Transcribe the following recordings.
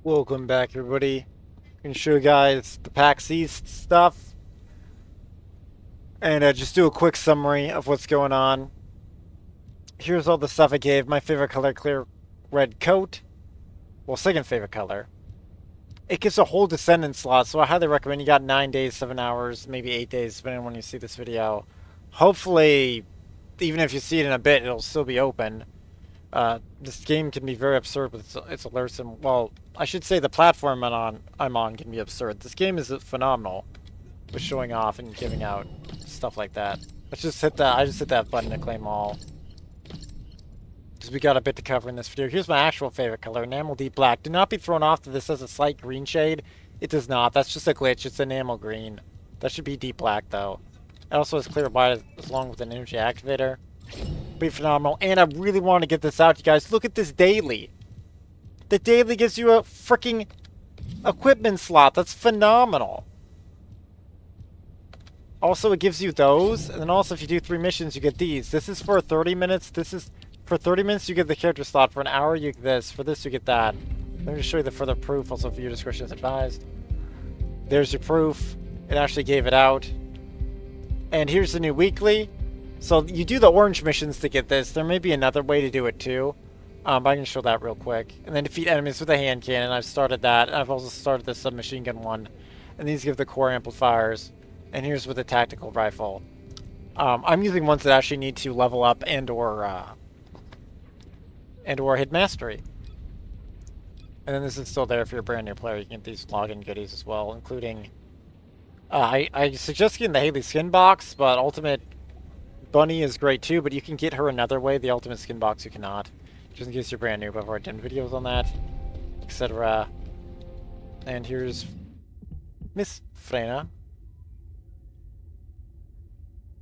Welcome back, everybody. I'm going to show you guys the PAX East stuff and just do a quick summary of what's going on. Here's all the stuff I gave. My favorite color, clear red coat. Well, second favorite color. It gives a whole descendant slot, so I highly recommend. You got 9 days, 7 hours, maybe 8 days, depending on when you see this video. Hopefully, even if you see it in a bit, it'll still be open. This game can be very absurd with its alerts, and well, I should say the platform I'm on can be absurd. This game is phenomenal with showing off and giving out stuff like that. Let's just hit that. I just hit that button to claim all, because we got a bit to cover in this video. Here's my actual favorite color, enamel deep black. Do not be thrown off that this has a slight green shade. It does not. That's just a glitch. It's enamel green. That should be deep black though. It also has clear white along with an energy activator. Be phenomenal. And I really want to get this out, you guys. Look at this daily. The daily gives you a freaking equipment slot. That's phenomenal. Also, it gives you those, and then also if you do 3 missions, you get these. This is for 30 minutes. This is for 30 minutes. You get the character slot. For an hour, you get this. For this, you get that. Let me just show you the further proof. Also, viewer discretion is advised. There's your proof. It actually gave it out. And here's the new weekly. So you do the orange missions to get this. There may be another way to do it too. But I can show that real quick. And then defeat enemies with a hand cannon. I've started that. I've also started the submachine gun one. And these give the core amplifiers. And here's with the tactical rifle. I'm using ones that actually need to level up and/or hit mastery. And then this is still there if you're a brand new player. You can get these login goodies as well, including. I suggest getting the Haley skin box, but Ultimate Bunny is great too. But you can get her another way. The Ultimate skin box you cannot, just in case you're brand new. But I've already done videos on that, etc. And here's Miss Frena.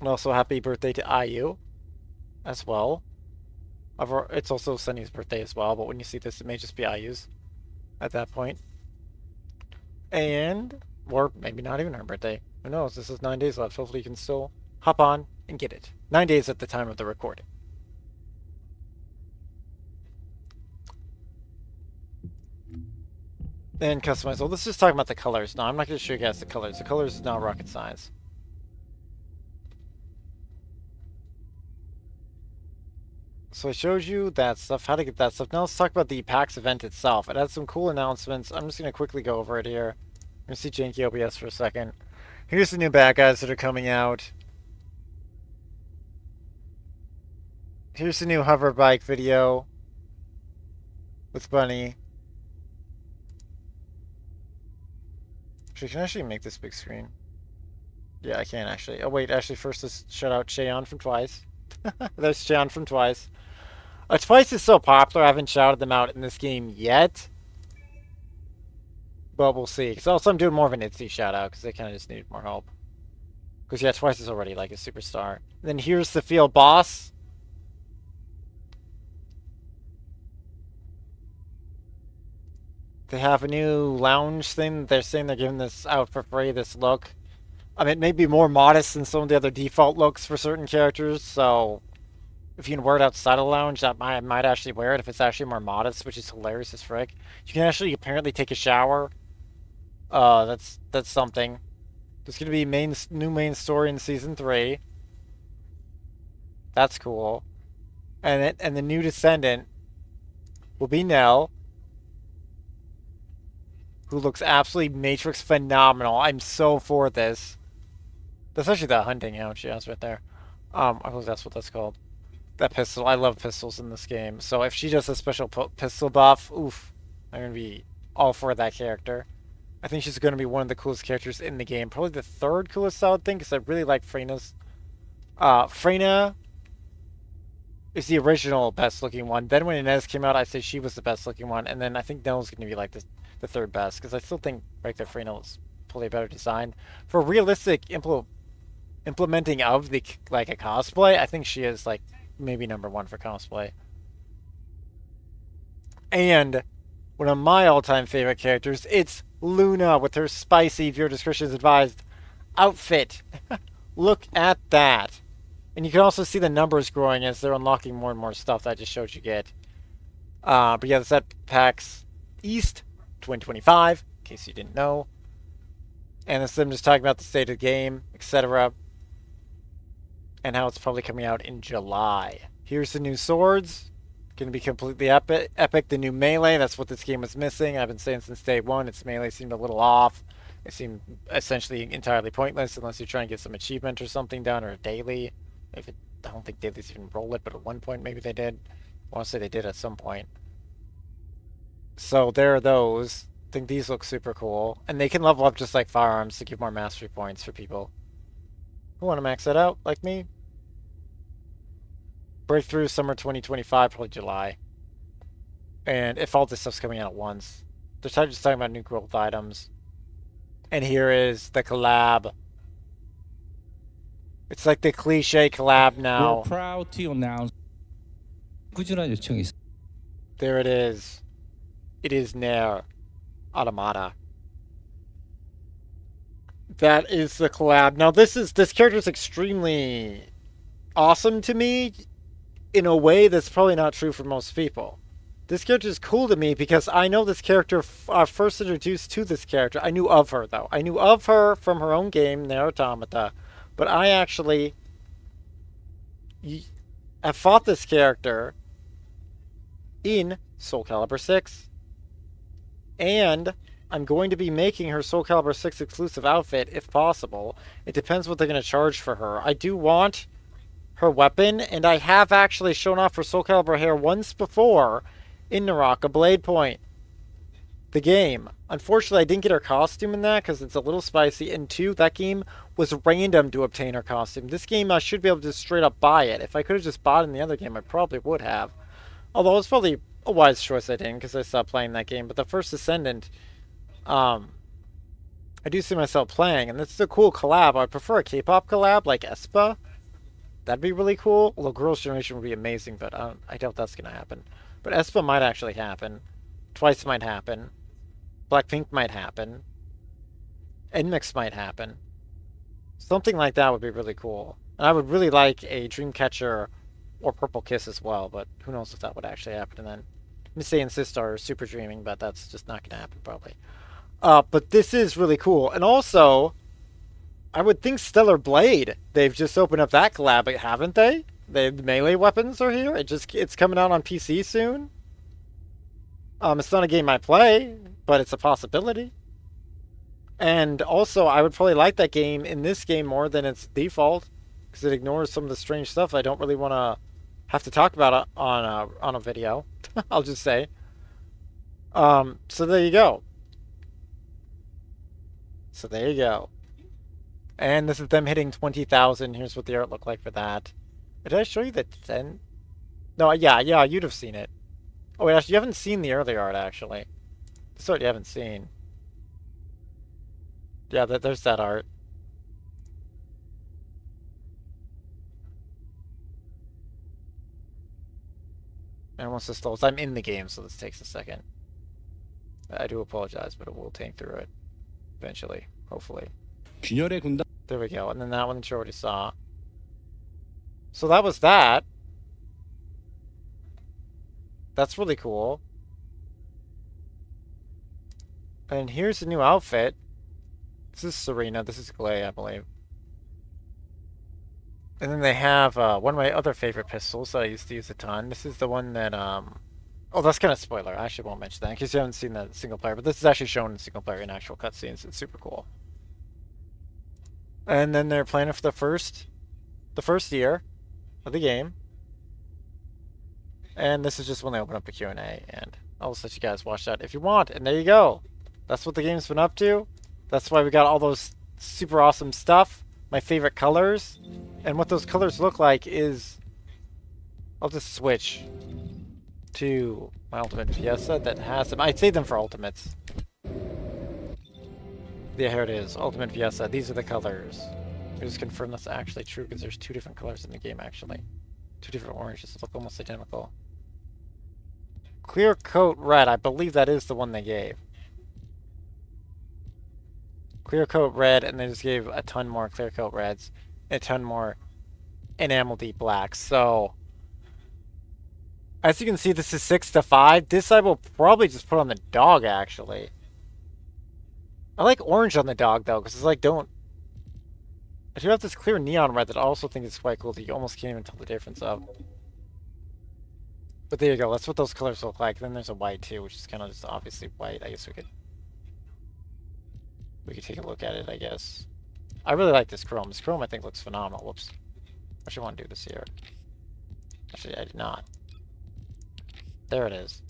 And also, happy birthday to IU as well. It's also Sunny's birthday as well, but when you see this, it may just be IU's at that point. And, or maybe not even her birthday. Who knows? This is 9 days left. Hopefully, you can still hop on and get it. 9 days at the time of the recording. And customize. Well, let's just talk about the colors. No, I'm not going to show you guys the colors. The colors is not rocket science. So I showed you that stuff, how to get that stuff. Now let's talk about the PAX event itself. It had some cool announcements. I'm just going to quickly go over it here. I'm going to see janky OBS for a second. Here's the new bad guys that are coming out. Here's the new hover bike video with Bunny. Actually, can I actually make this big screen? Yeah, I can actually. Oh wait, actually first let's shout out Cheon from Twice. There's Cheon from Twice. Twice is so popular, I haven't shouted them out in this game yet. But we'll see. Because also I'm doing more of an Itsy shout out because they kind of just need more help. Because yeah, Twice is already like a superstar. And then here's the field boss. They have a new lounge thing. They're saying they're giving this out for free, this look. I mean, it may be more modest than some of the other default looks for certain characters, so if you can wear it outside of the lounge, that might actually wear it if it's actually more modest, which is hilarious as frick. You can actually apparently take a shower. That's something. There's gonna be new main story in season 3. That's cool. And the new descendant will be Nell, who looks absolutely Matrix phenomenal. I'm so for this. That's actually the hunting out she has right there. I believe that's what that's called. That pistol. I love pistols in this game. So if she does a special pistol buff, oof, I'm going to be all for that character. I think she's going to be one of the coolest characters in the game. Probably the third coolest, I would think, because I really like Frena's. Frena is the original best looking one. Then when Ines came out, I'd say she was the best looking one. And then I think Nell's going to be like the third best, because I still think right there Frena is probably a better design. For realistic implementing of the like a cosplay, I think she is like maybe #1 for cosplay. And one of my all-time favorite characters, it's LunA with her spicy, viewer discretion is advised, outfit. Look at that. And you can also see the numbers growing as they're unlocking more and more stuff that I just showed you get. But yeah, that's at PAX East 2025, in case you didn't know. And this is them just talking about the state of the game, etc. And how it's probably coming out in July. Here's the new swords. Going to be completely epic. The new melee, that's what this game was missing. I've been saying since day one, its melee seemed a little off. It seemed essentially entirely pointless unless you're trying to get some achievement or something done, or a daily. I don't think dailies even roll it, but at one point maybe they did. I want to say they did at some point. So there are those. I think these look super cool. And they can level up just like firearms to give more mastery points for people who want to max that out, like me. Breakthrough summer 2025, probably July. And if all this stuff's coming out at once. They're just talking about new growth items. And here is the collab. It's like the cliche collab now. We're proud to announce 꾸준한 요청이 있어. There it is. It is Nell Automata. That is the collab. Now this character is extremely awesome to me in a way that's probably not true for most people. This character is cool to me because I know this character, first introduced to this character. I knew of her, though. I knew of her from her own game, Nier Automata. But I actually have fought this character in Soul Calibur 6. And I'm going to be making her Soul Calibur 6 exclusive outfit, if possible. It depends what they're going to charge for her. I do want her weapon, and I have actually shown off her Soul Calibur hair once before in Naraka Blade Point, the game. Unfortunately, I didn't get her costume in that because it's a little spicy, and 2, that game was random to obtain her costume. This game, I should be able to just straight up buy it. If I could have just bought it in the other game, I probably would have. Although it's probably a wise choice I didn't because I stopped playing that game. But the First Ascendant, I do see myself playing, and it's a cool collab. I prefer a K-pop collab like aespa. That'd be really cool. Although Girls' Generation would be amazing, but I doubt that's going to happen. But aespa might actually happen. Twice might happen. Blackpink might happen. NMIXX might happen. Something like that would be really cool. And I would really like a Dreamcatcher or Purple Kiss as well, but who knows if that would actually happen. And then Missy and Sistar are super dreaming, but that's just not going to happen probably. But this is really cool. And also, I would think Stellar Blade. They've just opened up that collab, haven't they? The melee weapons are here. It's coming out on PC soon. It's not a game I play, but it's a possibility. And also, I would probably like that game in this game more than its default, because it ignores some of the strange stuff I don't really want to have to talk about on a video. I'll just say. So there you go. And this is them hitting 20,000. Here's what the art looked like for that. Did I show you the 10? No, yeah, you'd have seen it. Oh, wait, actually, you haven't seen the early art, actually. This art you haven't seen. Yeah, there's that art. And once this loads, I'm in the game, so this takes a second. I do apologize, but it will tank through it. Eventually, hopefully. There we go, and then that one that you already saw. So that was that. That's really cool. And here's the new outfit. This is Serena. This is Glay, I believe. And then they have one of my other favorite pistols that I used to use a ton. This is the one that, oh, that's kind of spoiler. I actually won't mention that in case you haven't seen the single player. But this is actually shown in single player in actual cutscenes. It's super cool. And then they're planning for the first year of the game. And this is just when they open up the Q&A. And I'll just let you guys watch that if you want. And there you go. That's what the game's been up to. That's why we got all those super awesome stuff. My favorite colors. And what those colors look like is... I'll just switch to my Ultimate Fiesta that has them. I'd save them for Ultimates. Yeah, here it is. Ultimate Fiesta. These are the colors. I just confirm that's actually true because there's 2 different colors in the game, actually. 2 different oranges that look almost identical. Clear Coat Red. I believe that is the one they gave. Clear Coat Red, and they just gave a ton more Clear Coat Reds. And a ton more Enamel Deep Blacks. So, as you can see, this is 6 to 5. This I will probably just put on the dog, actually. I like orange on the dog, though, because it's like, don't... I do have this clear neon red that I also think is quite cool that you almost can't even tell the difference of. But there you go, that's what those colors look like. Then there's a white, too, which is kind of just obviously white. I guess we could take a look at it, I guess. I really like this chrome. This chrome, I think, looks phenomenal. Whoops. I should want to do this here. Actually, I did not. There it is.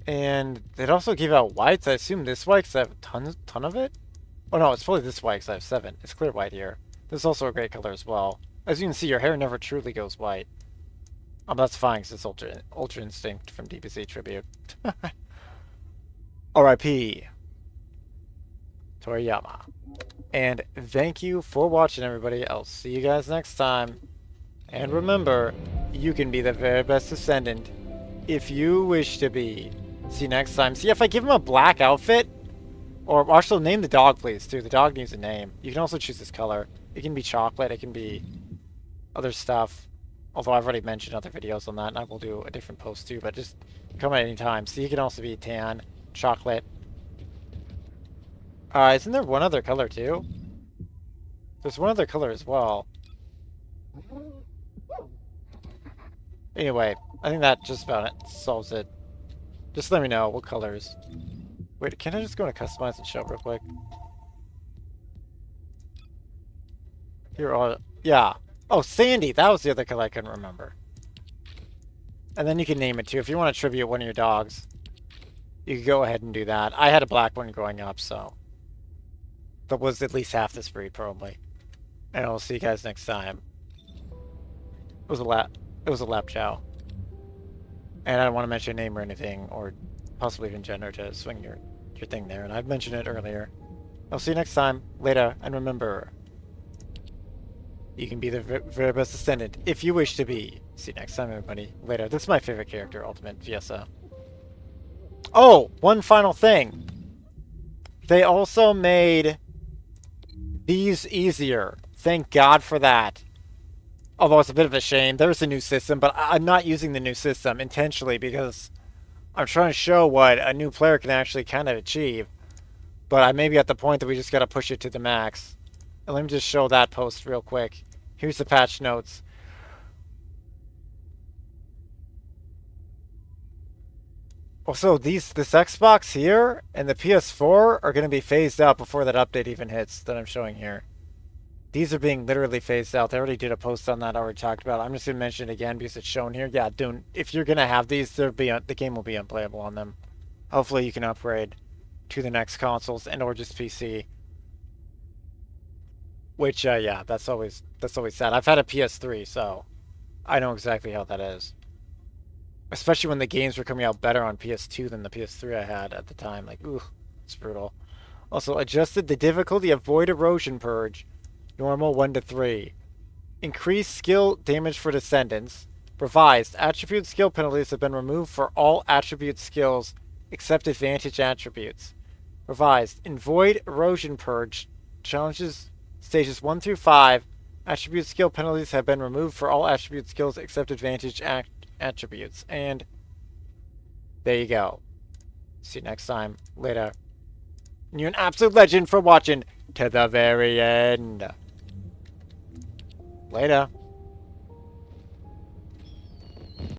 And they'd also give out whites. I assume this white because I have a ton of it. Oh no, it's probably this white because I have 7. It's clear white here. This is also a great color as well. As you can see, your hair never truly goes white. That's fine because it's Ultra Instinct from DBZ Tribute. R.I.P. Toriyama. And thank you for watching, everybody. I'll see you guys next time. And remember, you can be the very best Ascendant if you wish to be. See you next time. See, if I give him a black outfit, or also name the dog, please, too. The dog needs a name. You can also choose this color. It can be chocolate. It can be other stuff. Although I've already mentioned other videos on that, and I will do a different post, too. But just come at any time. See, you can also be tan, chocolate. Isn't there one other color, too? There's one other color as well. Anyway, I think that just about it solves it. Just let me know what colors. Wait, can I just go to customize and show real quick? Here are... Yeah. Oh, Sandy! That was the other color I couldn't remember. And then you can name it too. If you want to tribute one of your dogs, you can go ahead and do that. I had a black one growing up, so... That was at least half this breed, probably. And I'll see you guys next time. It was a lap chow. And I don't want to mention a name or anything, or possibly even gender to swing your thing there. And I've mentioned it earlier. I'll see you next time. Later. And remember, you can be the very best Ascendant if you wish to be. See you next time, everybody. Later. This is my favorite character, Ultimate VSO. Oh! One final thing. They also made these easier. Thank God for that. Although it's a bit of a shame. There's a new system, but I'm not using the new system intentionally because I'm trying to show what a new player can actually kind of achieve. But I may be at the point that we just got to push it to the max. And let me just show that post real quick. Here's the patch notes. Also, this Xbox here and the PS4 are going to be phased out before that update even hits that I'm showing here. These are being literally phased out. They already did a post on that I already talked about. I'm just going to mention it again because it's shown here. Yeah, if you're going to have these, the game will be unplayable on them. Hopefully you can upgrade to the next consoles and or just PC. Which, yeah, that's always sad. I've had a PS3, so I know exactly how that is. Especially when the games were coming out better on PS2 than the PS3 I had at the time. Like, ooh, it's brutal. Also, adjusted the difficulty of Void Erosion Purge. Normal 1 to 3. Increased skill damage for Descendants. Revised. Attribute skill penalties have been removed for all attribute skills except advantage attributes. Revised. In Void Erosion Purge, challenges stages 1 through 5, attribute skill penalties have been removed for all attribute skills except advantage attributes. And there you go. See you next time. Later. And you're an absolute legend for watching to the very end. Later.